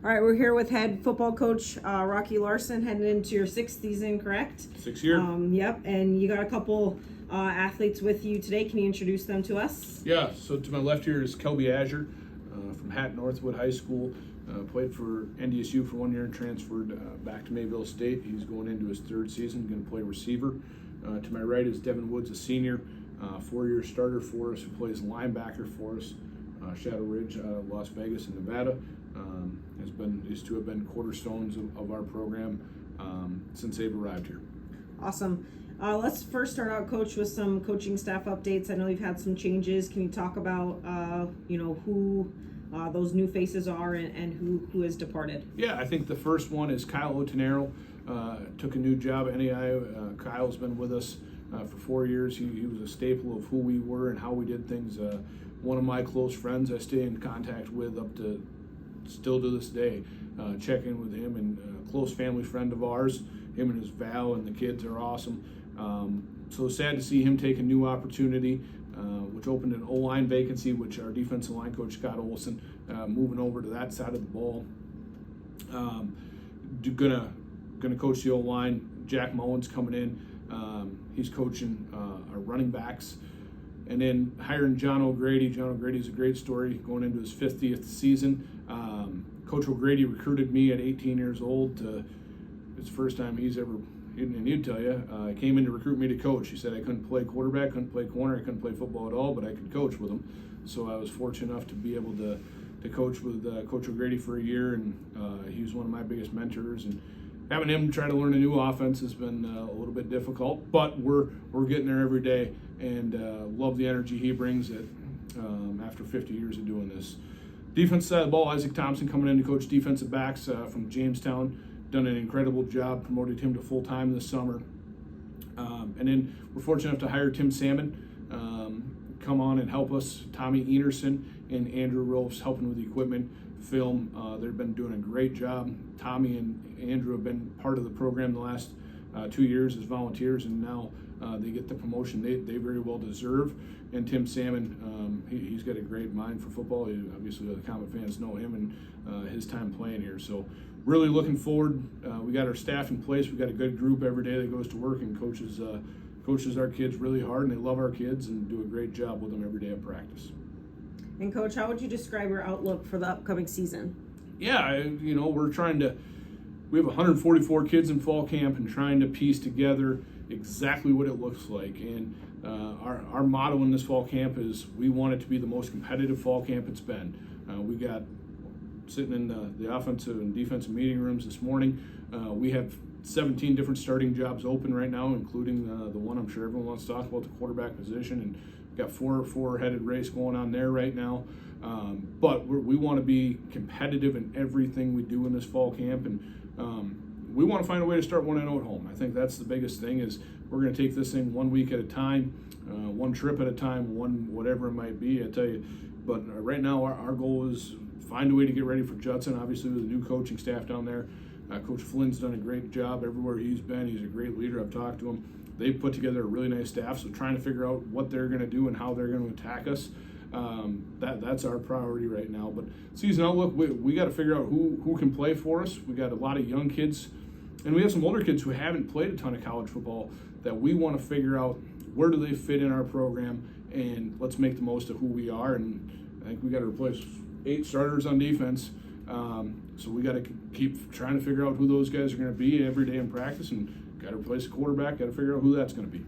All right, we're here with head football coach Rocky Larson, heading into your 6th season, correct? 6 year. Yep, and you got a couple athletes with you today. Can you introduce them to us? Yeah, so to my left here is Kelby Azure from Hatton Northwood High School. Played for NDSU for 1 year and transferred back to Mayville State. He's going into his 3rd season, going to play receiver. To my right is Devin Woods, a senior, 4-year starter for us, who plays linebacker for us. Shadow Ridge, Las Vegas, and Nevada. These two have been cornerstones of our program since they've arrived here. Awesome. Let's first start out, Coach, with some coaching staff updates. I know you've had some changes. Can you talk about who those new faces are and who has departed? Yeah, I think the first one is Kyle Otenero. Took a new job at NAI. Kyle's been with us for 4 years. He was a staple of who we were and how we did things. One of my close friends I stay in contact with still to this day. Check in with him, and a close family friend of ours. Him and his Val and the kids are awesome. So sad to see him take a new opportunity, which opened an O-line vacancy, which our defensive line coach, Scott Olson, moving over to that side of the ball. Gonna coach the O-line. Jack Mullins coming in. He's coaching our running backs. And then hiring John O'Grady. John O'Grady's a great story, going into his 50th season. Coach O'Grady recruited me at 18 years old. It's the first time he's ever, and he'd tell you, came in to recruit me to coach. He said I couldn't play quarterback, couldn't play corner, I couldn't play football at all, but I could coach with him. So I was fortunate enough to be able to coach with Coach O'Grady for a year, and he was one of my biggest mentors. And having him try to learn a new offense has been a little bit difficult, but we're getting there every day, and love the energy he brings after 50 years of doing this. Defense side of the ball, Isaac Thompson coming in to coach defensive backs from Jamestown. Done an incredible job, promoted him to full-time this summer. And then we're fortunate enough to hire Tim Salmon, come on and help us. Tommy Enerson and Andrew Rolfs helping with the equipment, film. They've been doing a great job. Tommy and Andrew have been part of the program the last 2 years as volunteers, and now they get the promotion they very well deserve. And Tim Salmon, he's got a great mind for football. Obviously, the Comet fans know him and his time playing here. So really looking forward. We got our staff in place. We got a good group every day that goes to work and coaches our kids really hard, and they love our kids and do a great job with them every day at practice. And Coach, how would you describe your outlook for the upcoming season? Yeah, we're trying to. We have 144 kids in fall camp and trying to piece together exactly what it looks like. And our motto in this fall camp is we want it to be the most competitive fall camp it's been. We got sitting in the offensive and defensive meeting rooms this morning. We have 17 different starting jobs open right now, including the one I'm sure everyone wants to talk about, the quarterback position. And we've got four-headed race going on there right now. But we want to be competitive in everything we do in this fall camp, and we want to find a way to start 1-0 at home. I think that's the biggest thing. Is we're going to take this thing 1 week at a time, one trip at a time, one whatever it might be. I tell you, but right now our goal is find a way to get ready for Judson. Obviously, with the new coaching staff down there, Coach Flynn's done a great job everywhere he's been. He's a great leader. I've talked to him. They've put together a really nice staff. So trying to figure out what they're going to do and how they're going to attack us. That's our priority right now. But season outlook, we got to figure out who can play for us. We got a lot of young kids, and we have some older kids who haven't played a ton of college football that we want to figure out where do they fit in our program, and let's make the most of who we are. And I think we got to replace 8 starters on defense. So we got to keep trying to figure out who those guys are going to be every day in practice, and got to replace a quarterback. Got to figure out who that's going to be.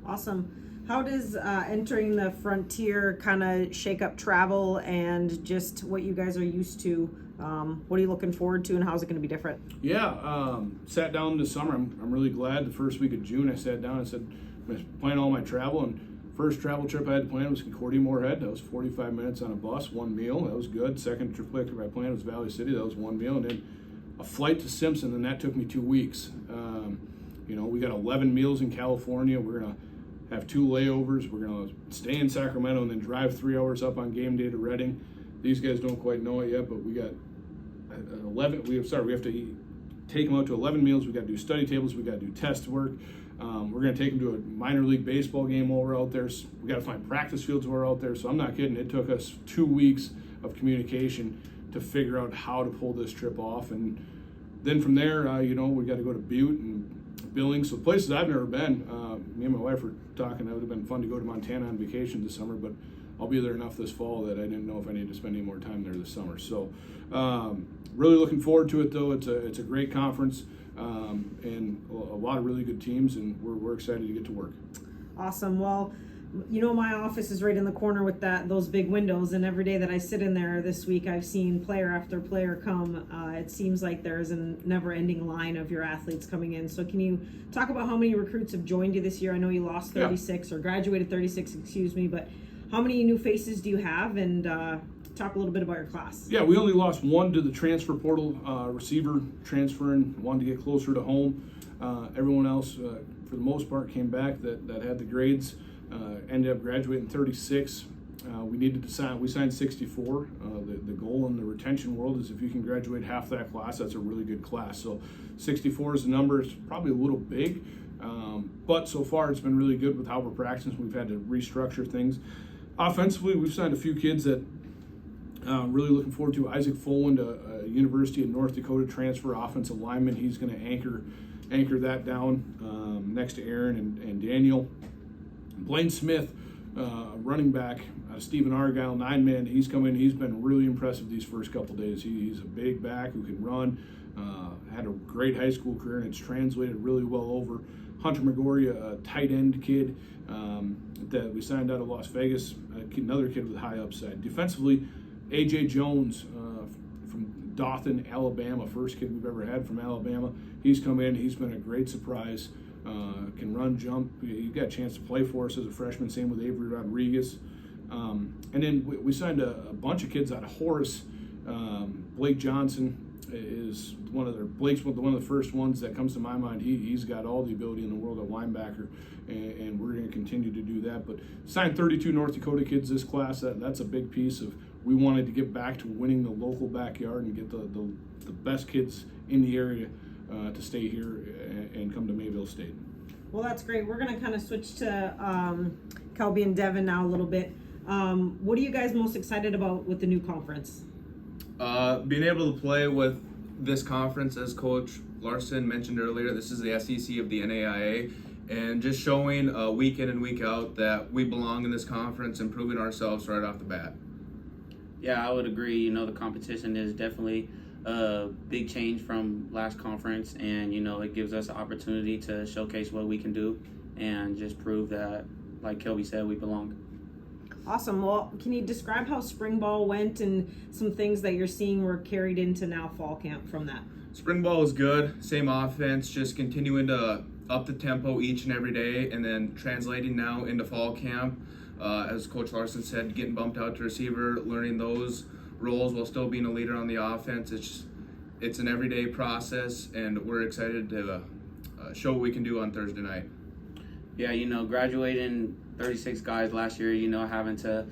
Awesome. How does entering the Frontier kind of shake up travel and just what you guys are used to? What are you looking forward to, and how's it going to be different? Yeah, sat down this summer. I'm really glad. The first week of June, I sat down and said, I'm going to plan all my travel. And first travel trip I had to plan was Concordia Moorhead. That was 45 minutes on a bus, 1 meal. That was good. Second trip I planned was Valley City. That was 1 meal. And then a flight to Simpson, and that took me 2 weeks. We got 11 meals in California. We're going to have 2 layovers. We're going to stay in Sacramento and then drive 3 hours up on game day to Reading. These guys don't quite know it yet, but we got 11. We have to take them out to 11 meals. We got to do study tables. We got to do test work. We're going to take them to a minor league baseball game while we're out there. We got to find practice fields while we're out there. So I'm not kidding. It took us 2 weeks of communication to figure out how to pull this trip off. And then from there, we got to go to Butte and Billings, so places I've never been. Me and my wife were talking, it would have been fun to go to Montana on vacation this summer, but I'll be there enough this fall that I didn't know if I needed to spend any more time there this summer. So really looking forward to it, though. It's a great conference and a lot of really good teams, and we're excited to get to work. Awesome. Well, my office is right in the corner with those big windows, and every day that I sit in there this week, I've seen player after player come. It seems like there's a never-ending line of your athletes coming in. So can you talk about how many recruits have joined you this year? I know you lost 36 or graduated 36, excuse me, but how many new faces do you have? And talk a little bit about your class. Yeah, we only lost one to the transfer portal, receiver transferring, wanted to get closer to home. Everyone else, for the most part, came back that had the grades. Ended up graduating 36. We signed 64. The goal in the retention world is if you can graduate half that class, that's a really good class. So 64 is the number. It's probably a little big, but so far it's been really good with how we're practicing. We've had to restructure things. Offensively, we've signed a few kids that really looking forward to. Isaac Foland, a University of North Dakota transfer offensive lineman. He's going to anchor that down next to Aaron and Daniel. Blaine Smith, running back, Stephen Argyle, 9-man. He's come in. He's been really impressive these first couple days. He's a big back who can run. Had a great high school career, and it's translated really well over. Hunter McGorry, a tight end kid that we signed out of Las Vegas, another kid with high upside. Defensively, A.J. Jones from Dothan, Alabama, first kid we've ever had from Alabama. He's come in. He's been a great surprise. Can run, jump. He got a chance to play for us as a freshman. Same with Avery Rodriguez. And then we signed a bunch of kids out of Horace. Blake Johnson is Blake's one of the first ones that comes to my mind. He's got all the ability in the world at linebacker, and we're going to continue to do that. But signed 32 North Dakota kids this class. That's a big piece of we wanted to get back to winning the local backyard and get the best kids in the area to stay here and come to Mayville State. Well, that's great. We're going to kind of switch to Kelby and Devin now a little bit. What are you guys most excited about with the new conference? Being able to play with this conference, as Coach Larson mentioned earlier, this is the SEC of the NAIA, and just showing week in and week out that we belong in this conference and proving ourselves right off the bat. Yeah, I would agree. The competition is definitely a big change from last conference, and it gives us an opportunity to showcase what we can do and just prove that, like Kelby said, we belong. Awesome. Well, can you describe how spring ball went and some things that you're seeing were carried into now fall camp from that? Spring ball was good. Same offense, just continuing to up the tempo each and every day, and then translating now into fall camp. As Coach Larson said, getting bumped out to receiver, learning those roles while still being a leader on the offense. It's an everyday process, and we're excited to show what we can do on Thursday night. Yeah, graduating 36 guys last year, having to,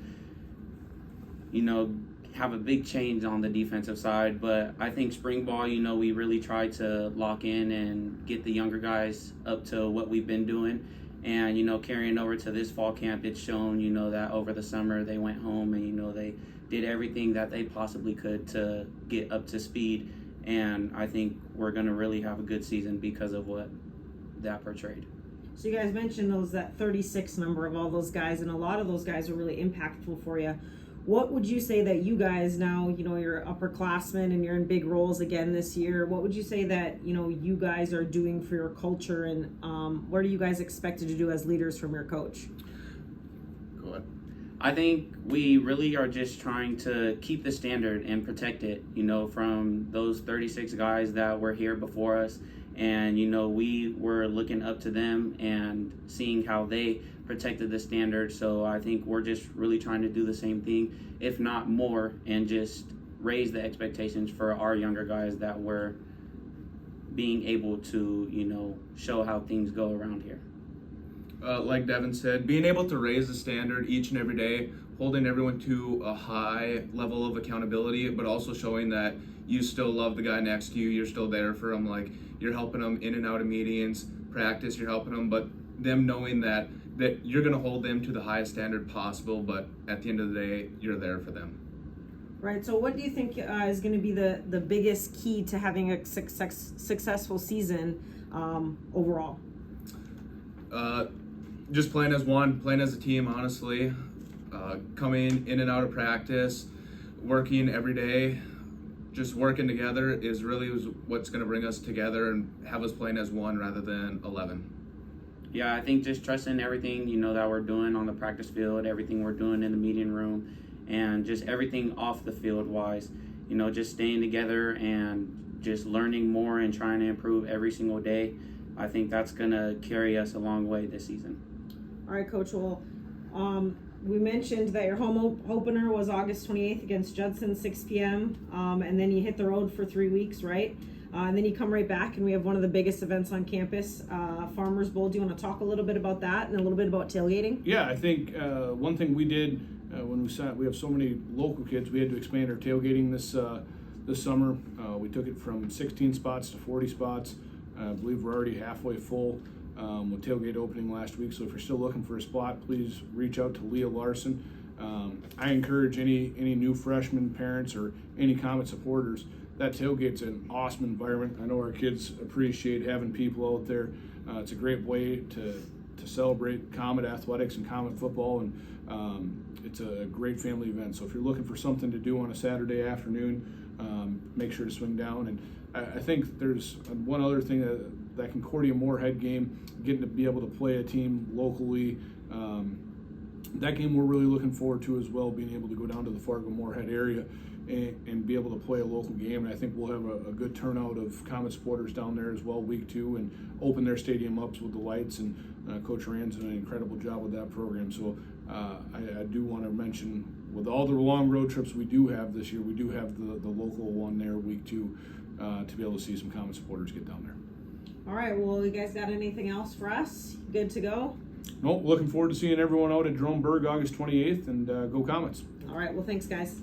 have a big change on the defensive side. But I think spring ball, we really tried to lock in and get the younger guys up to what we've been doing. And, carrying over to this fall camp, it's shown, that over the summer they went home and, they did everything that they possibly could to get up to speed. And I think we're going to really have a good season because of what that portrayed. So you guys mentioned that 36 number of all those guys, and a lot of those guys are really impactful for you. What would you say that you guys now, you're upperclassmen and you're in big roles again this year, what would you say that, you guys are doing for your culture, and what are you guys expected to do as leaders from your coach? Go ahead. I think we really are just trying to keep the standard and protect it, from those 36 guys that were here before us. And, we were looking up to them and seeing how they protected the standard. So I think we're just really trying to do the same thing, if not more, and just raise the expectations for our younger guys that we're being able to, show how things go around here. Like Devin said, being able to raise the standard each and every day, holding everyone to a high level of accountability, but also showing that you still love the guy next to you, you're still there for them, like you're helping them in and out of meetings, practice, you're helping them, but them knowing that you're going to hold them to the highest standard possible, but at the end of the day, you're there for them. Right. So, what do you think is going to be the biggest key to having a successful season overall? Just playing as one, playing as a team, honestly. Coming in and out of practice, working every day, just working together is really what's going to bring us together and have us playing as one rather than 11. Yeah, I think just trusting everything, that we're doing on the practice field, everything we're doing in the meeting room, and just everything off the field wise, just staying together and just learning more and trying to improve every single day. I think that's going to carry us a long way this season. All right, Coach. Well, we mentioned that your home opener was August 28th against Judson, 6 p.m. And then you hit the road for 3 weeks, right? And then you come right back, and we have one of the biggest events on campus, Farmers Bowl. Do you want to talk a little bit about that and a little bit about tailgating? Yeah, I think one thing we did when we have so many local kids, we had to expand our tailgating this summer. We took it from 16 spots to 40 spots. I believe we're already halfway full with tailgate opening last week. So if you're still looking for a spot, please reach out to Leah Larson. I encourage any new freshman parents or any Comet supporters. That tailgate's an awesome environment. I know our kids appreciate having people out there. It's a great way to celebrate Comet athletics and Comet football, and it's a great family event. So if you're looking for something to do on a Saturday afternoon, make sure to swing down. And I think there's one other thing that Concordia-Moorhead game, getting to be able to play a team locally. That game we're really looking forward to as well, being able to go down to the Fargo-Moorhead area and be able to play a local game. And I think we'll have a good turnout of Comet supporters down there as well, week 2, and open their stadium up with the lights. And Coach Rand's done an incredible job with that program. So I do want to mention, with all the long road trips we do have this year, we do have the local one there week 2 to be able to see some Comet supporters get down there. All right. Well, you guys got anything else for us? Good to go? Nope. Looking forward to seeing everyone out at Jerome Berg August 28th, and go Comets. All right. Well, thanks, guys.